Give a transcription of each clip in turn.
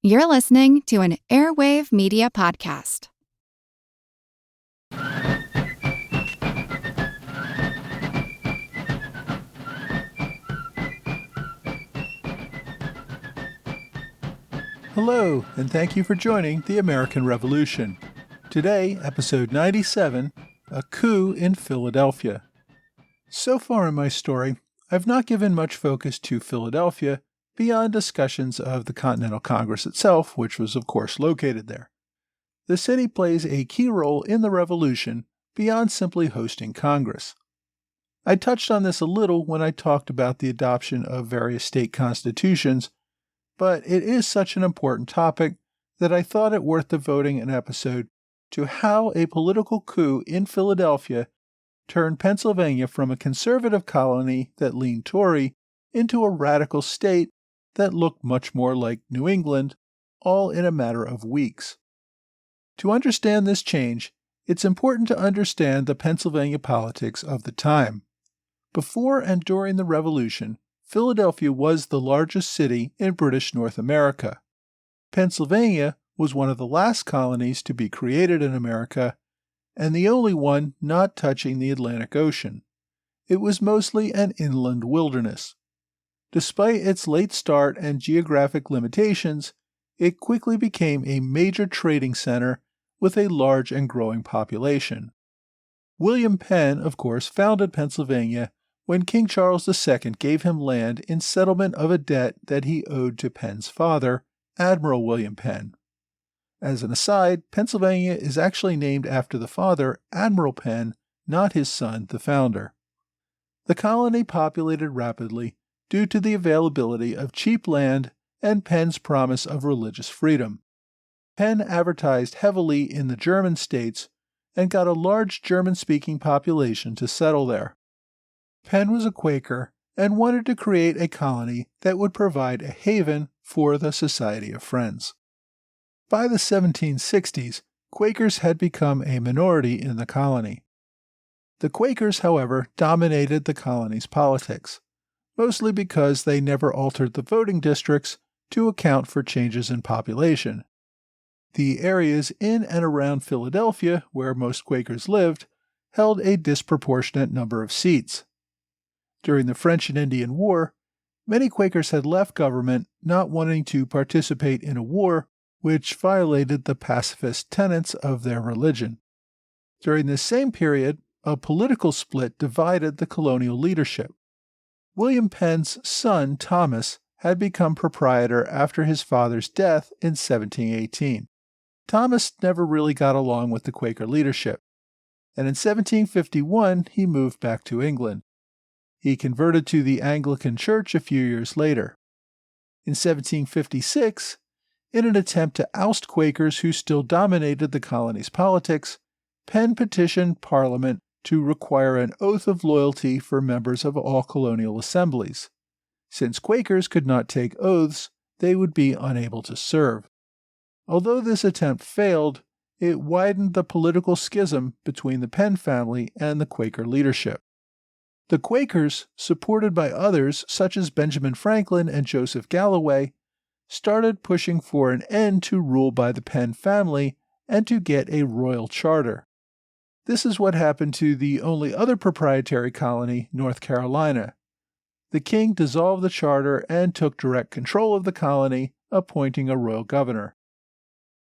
You're listening to an Airwave Media Podcast. Hello, and thank you for joining the American Revolution. Today, episode 97, A Coup in Philadelphia. So far in my story, I've not given much focus to Philadelphia beyond discussions of the Continental Congress itself, which was of course located there. The city plays a key role in the revolution beyond simply hosting Congress. I touched on this a little when I talked about the adoption of various state constitutions, but it is such an important topic that I thought it worth devoting an episode to how a political coup in Philadelphia turned Pennsylvania from a conservative colony that leaned Tory into a radical state that looked much more like New England, all in a matter of weeks. To understand this change, it's important to understand the Pennsylvania politics of the time. Before and during the Revolution, Philadelphia was the largest city in British North America. Pennsylvania was one of the last colonies to be created in America, and the only one not touching the Atlantic Ocean. It was mostly an inland wilderness. Despite its late start and geographic limitations, it quickly became a major trading center with a large and growing population. William Penn, of course, founded Pennsylvania when King Charles II gave him land in settlement of a debt that he owed to Penn's father, Admiral William Penn. As an aside, Pennsylvania is actually named after the father, Admiral Penn, not his son, the founder. The colony populated rapidly due to the availability of cheap land and Penn's promise of religious freedom. Penn advertised heavily in the German states and got a large German-speaking population to settle there. Penn was a Quaker and wanted to create a colony that would provide a haven for the Society of Friends. By the 1760s, Quakers had become a minority in the colony. The Quakers, however, dominated the colony's politics, mostly because they never altered the voting districts to account for changes in population. The areas in and around Philadelphia, where most Quakers lived, held a disproportionate number of seats. During the French and Indian War, many Quakers had left government not wanting to participate in a war which violated the pacifist tenets of their religion. During this same period, a political split divided the colonial leadership. William Penn's son, Thomas, had become proprietor after his father's death in 1718. Thomas never really got along with the Quaker leadership, and in 1751 he moved back to England. He converted to the Anglican Church a few years later. In 1756, in an attempt to oust Quakers who still dominated the colony's politics, Penn petitioned Parliament to require an oath of loyalty for members of all colonial assemblies. Since Quakers could not take oaths, they would be unable to serve. Although this attempt failed, it widened the political schism between the Penn family and the Quaker leadership. The Quakers, supported by others such as Benjamin Franklin and Joseph Galloway, started pushing for an end to rule by the Penn family and to get a royal charter. This is what happened to the only other proprietary colony, North Carolina. The king dissolved the charter and took direct control of the colony, appointing a royal governor.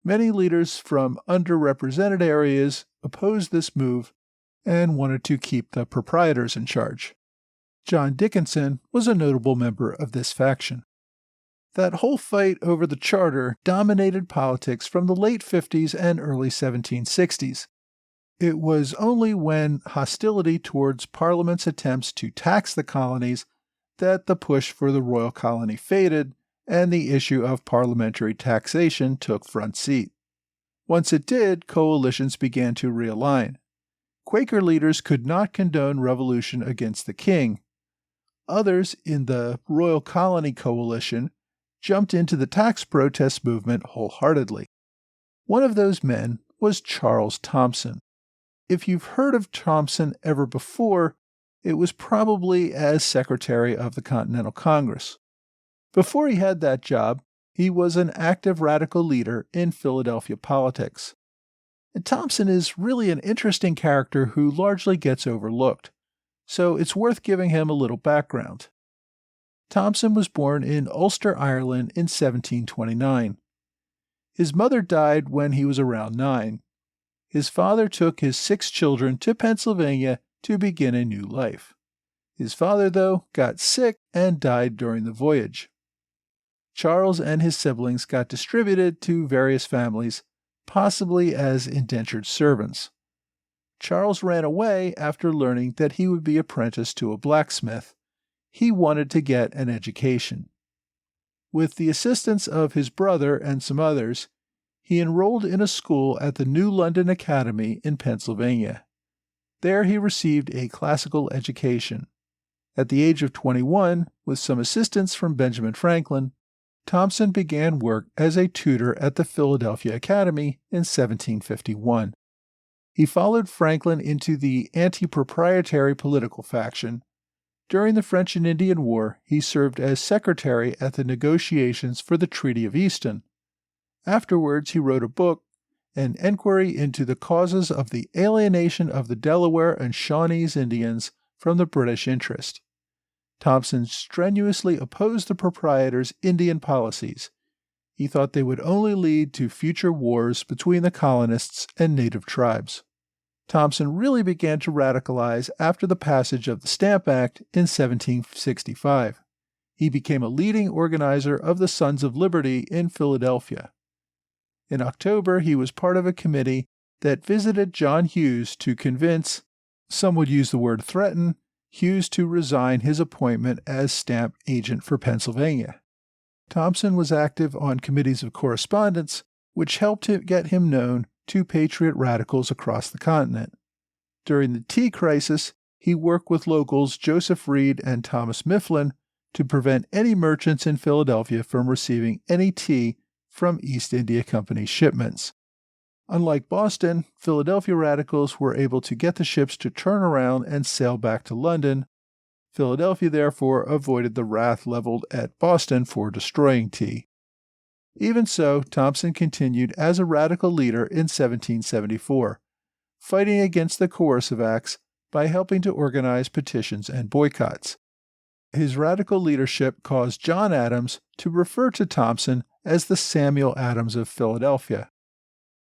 Many leaders from underrepresented areas opposed this move and wanted to keep the proprietors in charge. John Dickinson was a notable member of this faction. That whole fight over the charter dominated politics from the late 50s and early 1760s. It was only when hostility towards Parliament's attempts to tax the colonies that the push for the royal colony faded and the issue of parliamentary taxation took front seat. Once it did, coalitions began to realign. Quaker leaders could not condone revolution against the king. Others in the Royal Colony Coalition jumped into the tax protest movement wholeheartedly. One of those men was Charles Thompson. If you've heard of Thompson ever before, it was probably as Secretary of the Continental Congress. Before he had that job, he was an active radical leader in Philadelphia politics. And Thompson is really an interesting character who largely gets overlooked, so it's worth giving him a little background. Thompson was born in Ulster, Ireland in 1729. His mother died when he was around 9. His father took his 6 children to Pennsylvania to begin a new life. His father, though, got sick and died during the voyage. Charles and his siblings got distributed to various families, possibly as indentured servants. Charles ran away after learning that he would be apprenticed to a blacksmith. He wanted to get an education. With the assistance of his brother and some others, he enrolled in a school at the New London Academy in Pennsylvania. There he received a classical education. At the age of 21, with some assistance from Benjamin Franklin, Thompson began work as a tutor at the Philadelphia Academy in 1751. He followed Franklin into the anti-proprietary political faction. During the French and Indian War, he served as secretary at the negotiations for the Treaty of Easton. Afterwards, he wrote a book, An Enquiry into the Causes of the Alienation of the Delaware and Shawnees Indians from the British Interest. Thompson strenuously opposed the proprietors' Indian policies. He thought they would only lead to future wars between the colonists and native tribes. Thompson really began to radicalize after the passage of the Stamp Act in 1765. He became a leading organizer of the Sons of Liberty in Philadelphia. In October, he was part of a committee that visited John Hughes to convince, some would use the word threaten, Hughes to resign his appointment as stamp agent for Pennsylvania. Thompson was active on committees of correspondence, which helped to get him known to patriot radicals across the continent. During the tea crisis, he worked with locals Joseph Reed and Thomas Mifflin to prevent any merchants in Philadelphia from receiving any tea from East India Company shipments. Unlike Boston, Philadelphia radicals were able to get the ships to turn around and sail back to London. Philadelphia, therefore, avoided the wrath leveled at Boston for destroying tea. Even so, Thompson continued as a radical leader in 1774, fighting against the coercive acts by helping to organize petitions and boycotts. His radical leadership caused John Adams to refer to Thompson as the Samuel Adams of Philadelphia.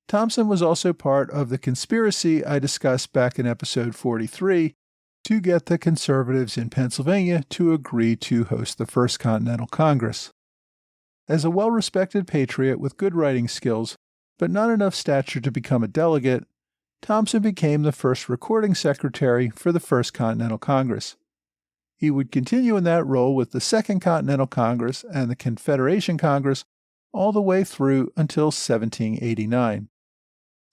Thompson was also part of the conspiracy I discussed back in episode 43 to get the conservatives in Pennsylvania to agree to host the First Continental Congress. As a well-respected patriot with good writing skills, but not enough stature to become a delegate, Thompson became the first recording secretary for the First Continental Congress. He would continue in that role with the Second Continental Congress and the Confederation Congress all the way through until 1789.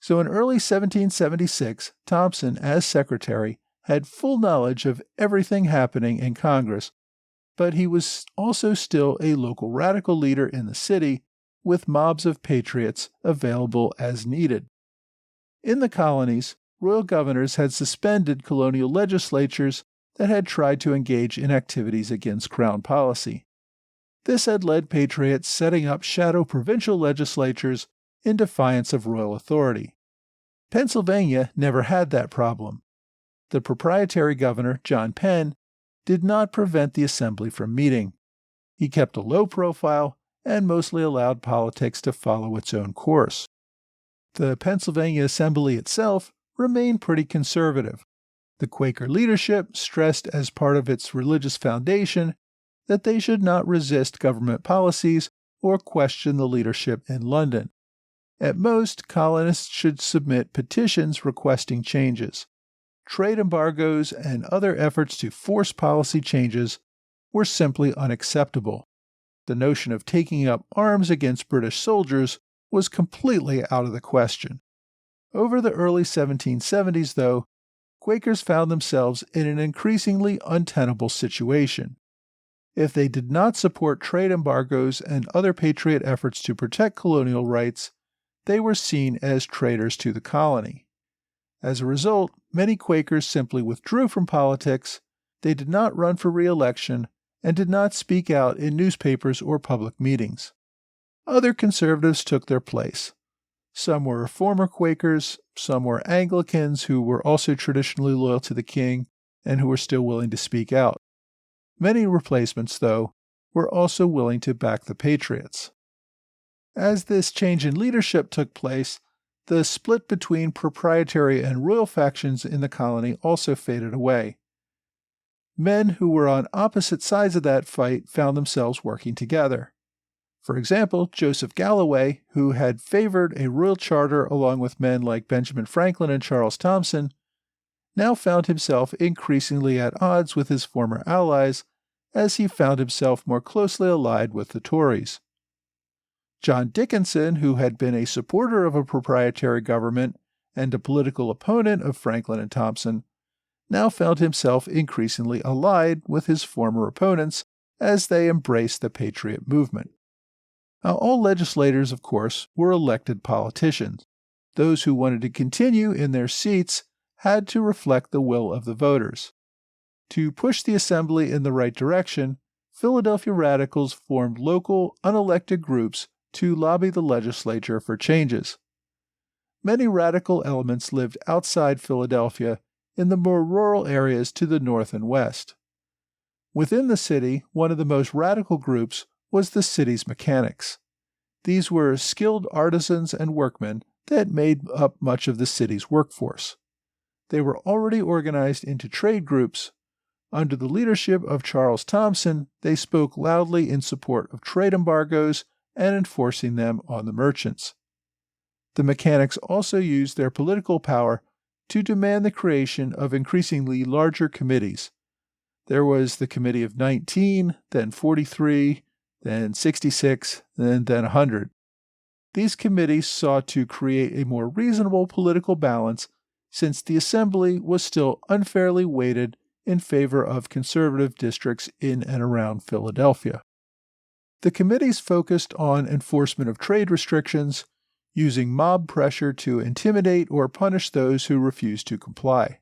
So in early 1776, Thompson, as secretary, had full knowledge of everything happening in Congress, but he was also still a local radical leader in the city, with mobs of patriots available as needed. In the colonies, royal governors had suspended colonial legislatures that had tried to engage in activities against Crown policy. This had led patriots setting up shadow provincial legislatures in defiance of royal authority. Pennsylvania never had that problem. The proprietary governor, John Penn, did not prevent the assembly from meeting. He kept a low profile and mostly allowed politics to follow its own course. The Pennsylvania Assembly itself remained pretty conservative. The Quaker leadership stressed as part of its religious foundation that they should not resist government policies or question the leadership in London. At most, colonists should submit petitions requesting changes. Trade embargoes and other efforts to force policy changes were simply unacceptable. The notion of taking up arms against British soldiers was completely out of the question. Over the early 1770s, though, Quakers found themselves in an increasingly untenable situation. If they did not support trade embargoes and other patriot efforts to protect colonial rights, they were seen as traitors to the colony. As a result, many Quakers simply withdrew from politics, they did not run for re-election, and did not speak out in newspapers or public meetings. other conservatives took their place. Some were former Quakers, some were Anglicans who were also traditionally loyal to the king and who were still willing to speak out. Many replacements, though, were also willing to back the Patriots. As this change in leadership took place, the split between proprietary and royal factions in the colony also faded away. Men who were on opposite sides of that fight found themselves working together. For example, Joseph Galloway, who had favored a royal charter along with men like Benjamin Franklin and Charles Thomson, now found himself increasingly at odds with his former allies as he found himself more closely allied with the Tories. John Dickinson, who had been a supporter of a proprietary government and a political opponent of Franklin and Thomson, now found himself increasingly allied with his former opponents as they embraced the Patriot movement. Now, all legislators, of course, were elected politicians. Those who wanted to continue in their seats had to reflect the will of the voters. To push the assembly in the right direction, Philadelphia radicals formed local, unelected groups to lobby the legislature for changes. Many radical elements lived outside Philadelphia in the more rural areas to the north and west. Within the city, one of the most radical groups was the city's mechanics. These were skilled artisans and workmen that made up much of the city's workforce. They were already organized into trade groups. Under the leadership of Charles Thomson, they spoke loudly in support of trade embargoes and enforcing them on the merchants. The mechanics also used their political power to demand the creation of increasingly larger committees. There was the Committee of 19, then 43, then 66, and then 100. These committees sought to create a more reasonable political balance since the assembly was still unfairly weighted in favor of conservative districts in and around Philadelphia. The committees focused on enforcement of trade restrictions, using mob pressure to intimidate or punish those who refused to comply.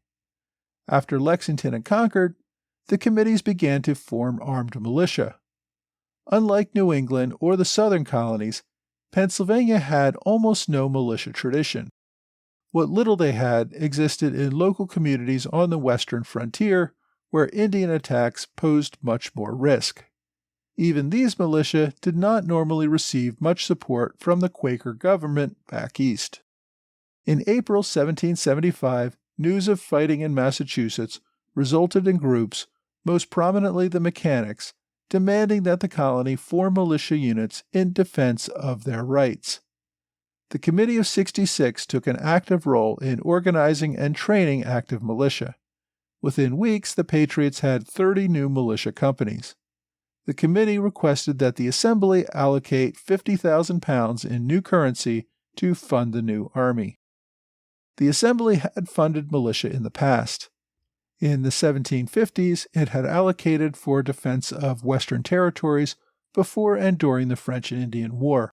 After Lexington and Concord, the committees began to form armed militia. Unlike New England or the southern colonies, Pennsylvania had almost no militia tradition. What little they had existed in local communities on the western frontier, where Indian attacks posed much more risk. Even these militia did not normally receive much support from the Quaker government back east. In April 1775, news of fighting in Massachusetts resulted in groups, most prominently the mechanics, demanding that the colony form militia units in defense of their rights. The Committee of 66 took an active role in organizing and training active militia. Within weeks, the Patriots had 30 new militia companies. The committee requested that the Assembly allocate £50,000 in new currency to fund the new army. The Assembly had funded militia in the past. In the 1750s, it had allocated for defense of Western territories before and during the French and Indian War.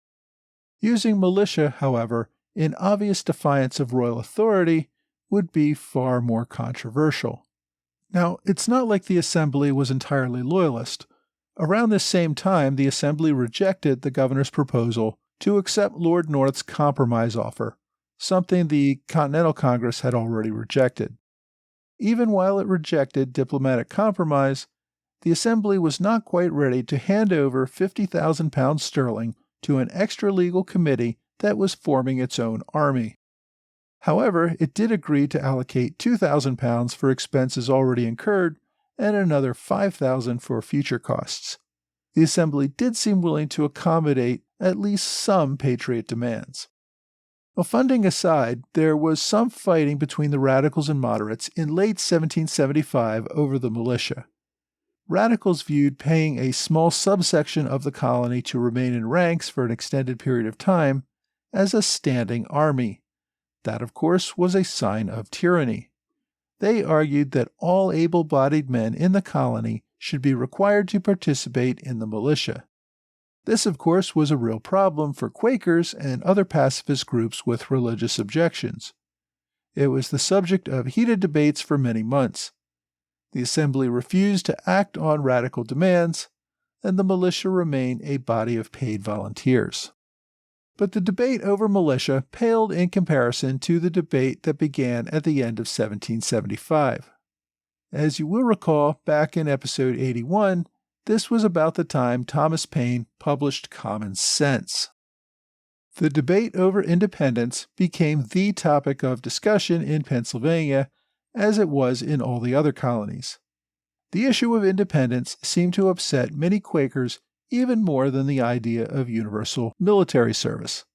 Using militia, however, in obvious defiance of royal authority would be far more controversial. Now, it's not like the Assembly was entirely loyalist. Around this same time, the Assembly rejected the governor's proposal to accept Lord North's compromise offer, something the Continental Congress had already rejected. Even while it rejected diplomatic compromise, the Assembly was not quite ready to hand over £50,000 to an extra-legal committee that was forming its own army. However, it did agree to allocate £2,000 for expenses already incurred and another $5,000 for future costs. The Assembly did seem willing to accommodate at least some Patriot demands. Well, funding aside, there was some fighting between the radicals and moderates in late 1775 over the militia. Radicals viewed paying a small subsection of the colony to remain in ranks for an extended period of time as a standing army. That, of course, was a sign of tyranny. They argued that all able-bodied men in the colony should be required to participate in the militia. This, of course, was a real problem for Quakers and other pacifist groups with religious objections. It was the subject of heated debates for many months. The Assembly refused to act on radical demands, and the militia remained a body of paid volunteers. But the debate over militia paled in comparison to the debate that began at the end of 1775. As you will recall, back in episode 81, this was about the time Thomas Paine published Common Sense. The debate over independence became the topic of discussion in Pennsylvania, as it was in all the other colonies. The issue of independence seemed to upset many Quakers even more than the idea of universal military service.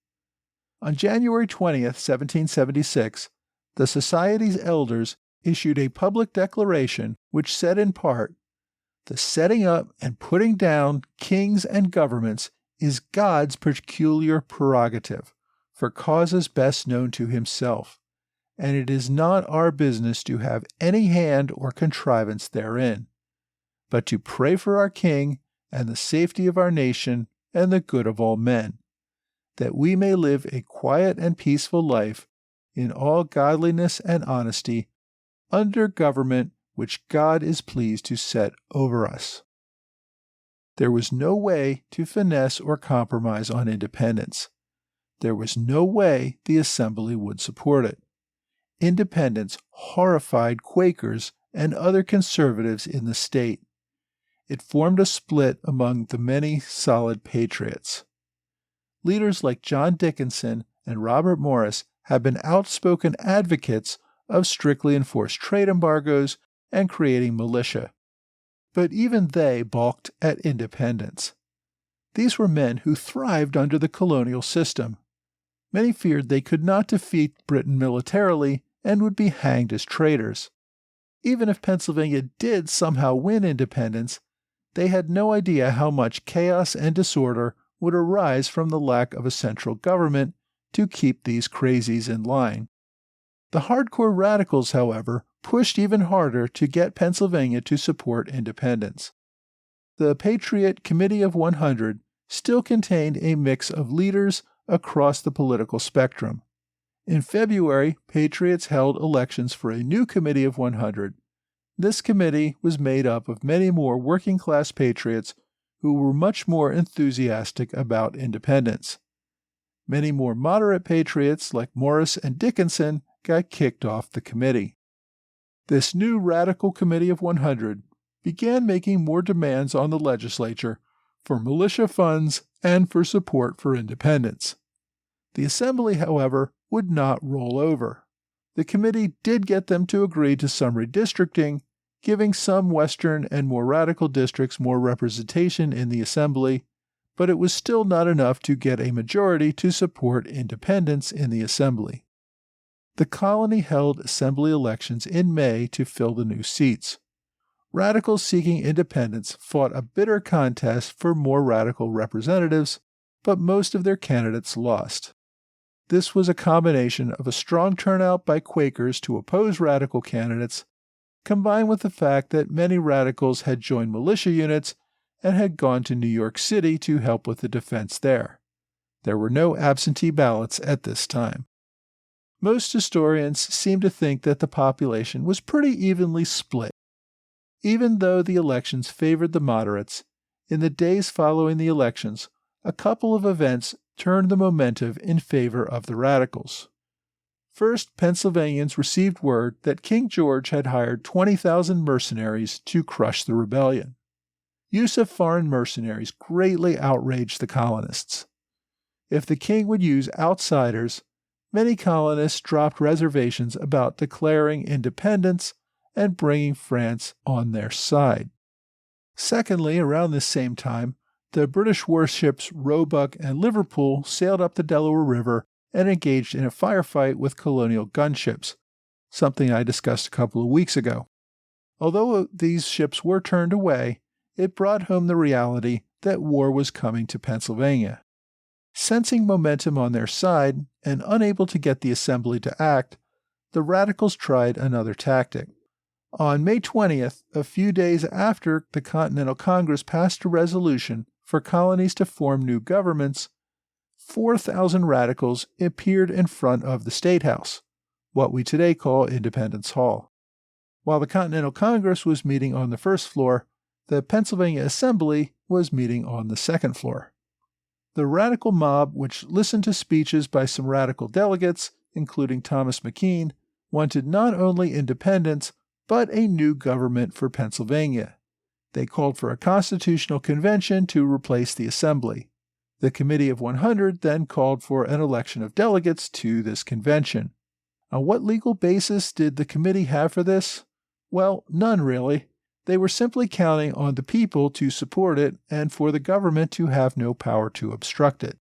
On January 20th, 1776, the Society's elders issued a public declaration which said in part, "The setting up and putting down kings and governments is God's peculiar prerogative, for causes best known to himself, and it is not our business to have any hand or contrivance therein, but to pray for our king and the safety of our nation and the good of all men, that we may live a quiet and peaceful life in all godliness and honesty, under government which God is pleased to set over us." There was no way to finesse or compromise on independence. There was no way the Assembly would support it. Independence horrified Quakers and other conservatives in the state. It formed a split among the many solid patriots. Leaders like John Dickinson and Robert Morris have been outspoken advocates of strictly enforced trade embargoes and creating militia. But even they balked at independence. These were men who thrived under the colonial system. Many feared they could not defeat Britain militarily and would be hanged as traitors. Even if Pennsylvania did somehow win independence, they had no idea how much chaos and disorder would arise from the lack of a central government to keep these crazies in line. The hardcore radicals, however, pushed even harder to get Pennsylvania to support independence. The Patriot Committee of 100 still contained a mix of leaders across the political spectrum. In February, Patriots held elections for a new Committee of 100. This committee was made up of many more working-class patriots who were much more enthusiastic about independence. Many more moderate patriots like Morris and Dickinson got kicked off the committee. This new radical Committee of 100 began making more demands on the legislature for militia funds and for support for independence. The Assembly, however, would not roll over. The committee did get them to agree to some redistricting, giving some western and more radical districts more representation in the Assembly, but it was still not enough to get a majority to support independence in the Assembly. The colony held Assembly elections in May to fill the new seats. Radicals seeking independence fought a bitter contest for more radical representatives, but most of their candidates lost. This was a combination of a strong turnout by Quakers to oppose radical candidates, combined with the fact that many radicals had joined militia units and had gone to New York City to help with the defense there. There were no absentee ballots at this time. Most historians seem to think that the population was pretty evenly split. Even though the elections favored the moderates, in the days following the elections, a couple of events turned the momentum in favor of the radicals. First, Pennsylvanians received word that King George had hired 20,000 mercenaries to crush the rebellion. Use of foreign mercenaries greatly outraged the colonists. If the king would use outsiders, many colonists dropped reservations about declaring independence and bringing France on their side. Secondly, around this same time, the British warships Roebuck and Liverpool sailed up the Delaware River and engaged in a firefight with colonial gunships, something I discussed a couple of weeks ago. Although these ships were turned away, it brought home the reality that war was coming to Pennsylvania. Sensing momentum on their side and unable to get the Assembly to act, the radicals tried another tactic. On May 20th, a few days after the Continental Congress passed a resolution for colonies to form new governments, 4,000 radicals appeared in front of the State House, what we today call Independence Hall. While the Continental Congress was meeting on the first floor, the Pennsylvania Assembly was meeting on the second floor. The radical mob, which listened to speeches by some radical delegates, including Thomas McKean, wanted not only independence, but a new government for Pennsylvania. They called for a constitutional convention to replace the Assembly. The Committee of 100 then called for an election of delegates to this convention. On what legal basis did the committee have for this? Well, none really. They were simply counting on the people to support it and for the government to have no power to obstruct it.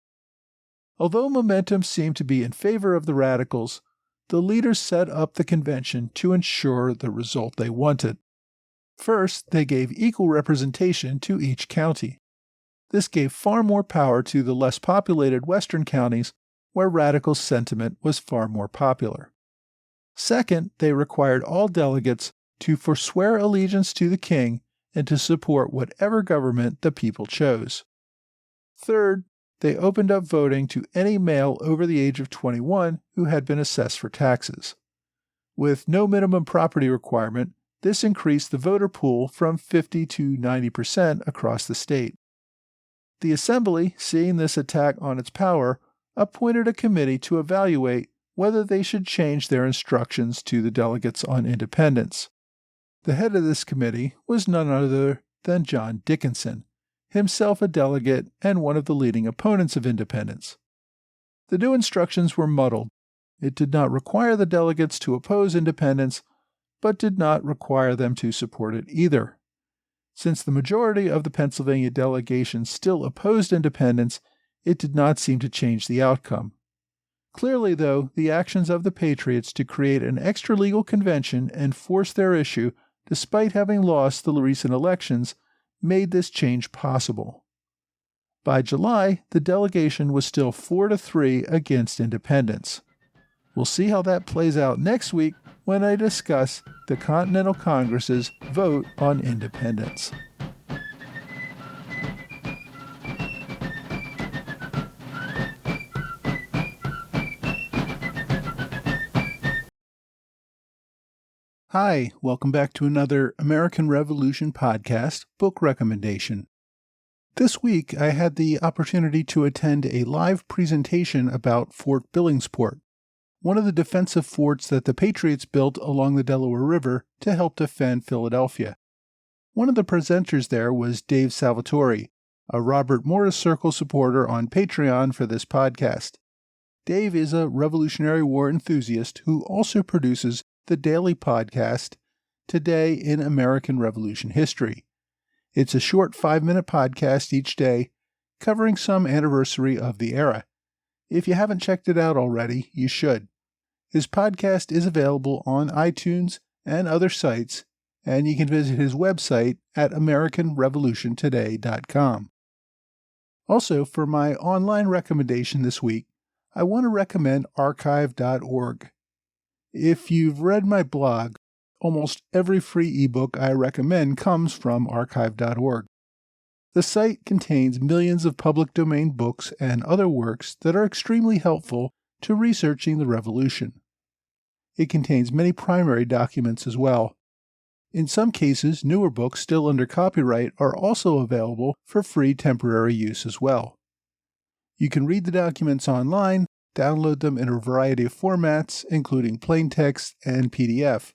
Although momentum seemed to be in favor of the radicals, the leaders set up the convention to ensure the result they wanted. First, they gave equal representation to each county. This gave far more power to the less populated western counties where radical sentiment was far more popular. Second, they required all delegates to forswear allegiance to the king and to support whatever government the people chose. Third, they opened up voting to any male over the age of 21 who had been assessed for taxes. With no minimum property requirement, this increased the voter pool from 50 to 90% across the state. The Assembly, seeing this attack on its power, appointed a committee to evaluate whether they should change their instructions to the delegates on independence. The head of this committee was none other than John Dickinson, himself a delegate and one of the leading opponents of independence. The new instructions were muddled. It did not require the delegates to oppose independence, but did not require them to support it either. Since the majority of the Pennsylvania delegation still opposed independence, it did not seem to change the outcome. Clearly, though, the actions of the Patriots to create an extra-legal convention and force their issue, despite having lost the recent elections, made this change possible. By July, the delegation was still 4-3 against independence. We'll see how that plays out next week when I discuss the Continental Congress's vote on independence. Hi, welcome back to another American Revolution podcast book recommendation. This week, I had the opportunity to attend a live presentation about Fort Billingsport, one of the defensive forts that the Patriots built along the Delaware River to help defend Philadelphia. One of the presenters there was Dave Salvatore, a Robert Morris Circle supporter on Patreon for this podcast. Dave is a Revolutionary War enthusiast who also produces the daily podcast, Today in American Revolution History. It's a short 5-minute podcast each day, covering some anniversary of the era. If you haven't checked it out already, you should. His podcast is available on iTunes and other sites, and you can visit his website at AmericanRevolutionToday.com. Also, for my online recommendation this week, I want to recommend archive.org. If you've read my blog, almost every free ebook I recommend comes from archive.org. The site contains millions of public domain books and other works that are extremely helpful to researching the Revolution. It contains many primary documents as well. In some cases, newer books still under copyright are also available for free temporary use as well. You can read the documents online, download them in a variety of formats, including plain text and PDF.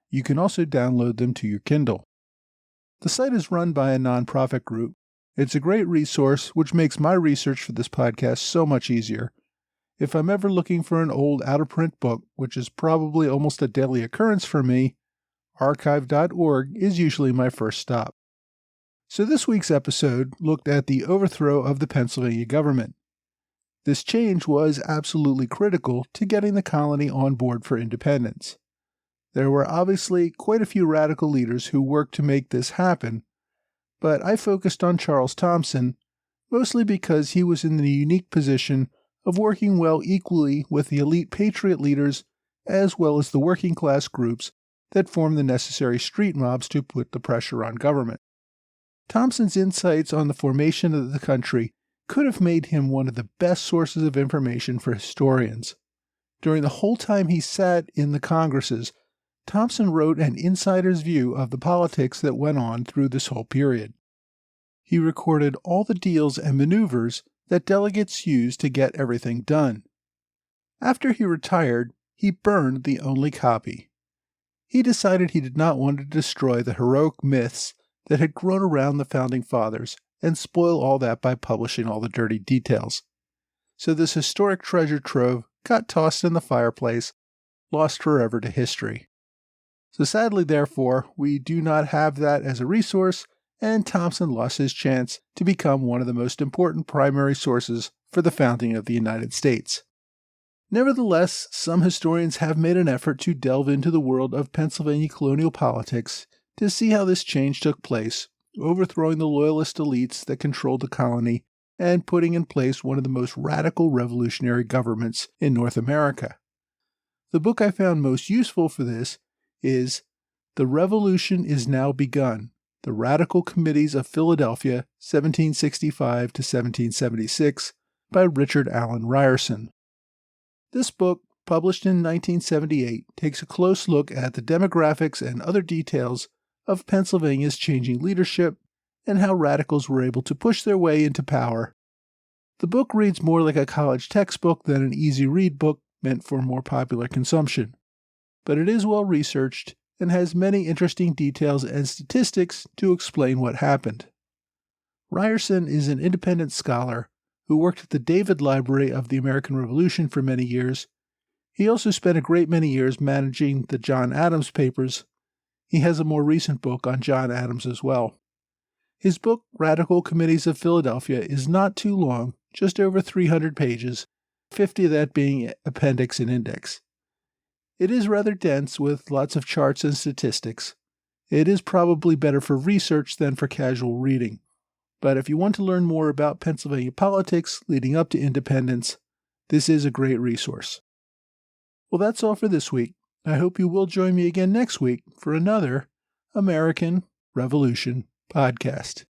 You can also download them to your Kindle. The site is run by a nonprofit group. It's a great resource, which makes my research for this podcast so much easier. If I'm ever looking for an old out-of-print book, which is probably almost a daily occurrence for me, archive.org is usually my first stop. So this week's episode looked at the overthrow of the Pennsylvania government. This change was absolutely critical to getting the colony on board for independence. There were obviously quite a few radical leaders who worked to make this happen, but I focused on Charles Thompson, mostly because he was in the unique position of working well equally with the elite Patriot leaders as well as the working class groups that formed the necessary street mobs to put the pressure on government. Thompson's insights on the formation of the country could have made him one of the best sources of information for historians. During the whole time he sat in the Congresses, Thompson wrote an insider's view of the politics that went on through this whole period. He recorded all the deals and maneuvers that delegates used to get everything done. After he retired, he burned the only copy. He decided he did not want to destroy the heroic myths that had grown around the Founding Fathers and spoil all that by publishing all the dirty details. So this historic treasure trove got tossed in the fireplace, lost forever to history. So sadly, therefore, we do not have that as a resource, and Thompson lost his chance to become one of the most important primary sources for the founding of the United States. Nevertheless, some historians have made an effort to delve into the world of Pennsylvania colonial politics to see how this change took place, overthrowing the loyalist elites that controlled the colony and putting in place one of the most radical revolutionary governments in North America. The book I found most useful for this is The Revolution is Now Begun, The Radical Committees of Philadelphia, 1765 to 1776, by Richard Allen Ryerson. This book, published in 1978, takes a close look at the demographics and other details of Pennsylvania's changing leadership and how radicals were able to push their way into power. The book reads more like a college textbook than an easy-read book meant for more popular consumption, but it is well researched and has many interesting details and statistics to explain what happened. Ryerson is an independent scholar who worked at the David Library of the American Revolution for many years. He also spent a great many years managing the John Adams papers. He has a more recent book on John Adams as well. His book, Radical Committees of Philadelphia, is not too long, just over 300 pages, 50 of that being appendix and index. It is rather dense with lots of charts and statistics. It is probably better for research than for casual reading. But if you want to learn more about Pennsylvania politics leading up to independence, this is a great resource. Well, that's all for this week. I hope you will join me again next week for another American Revolution podcast.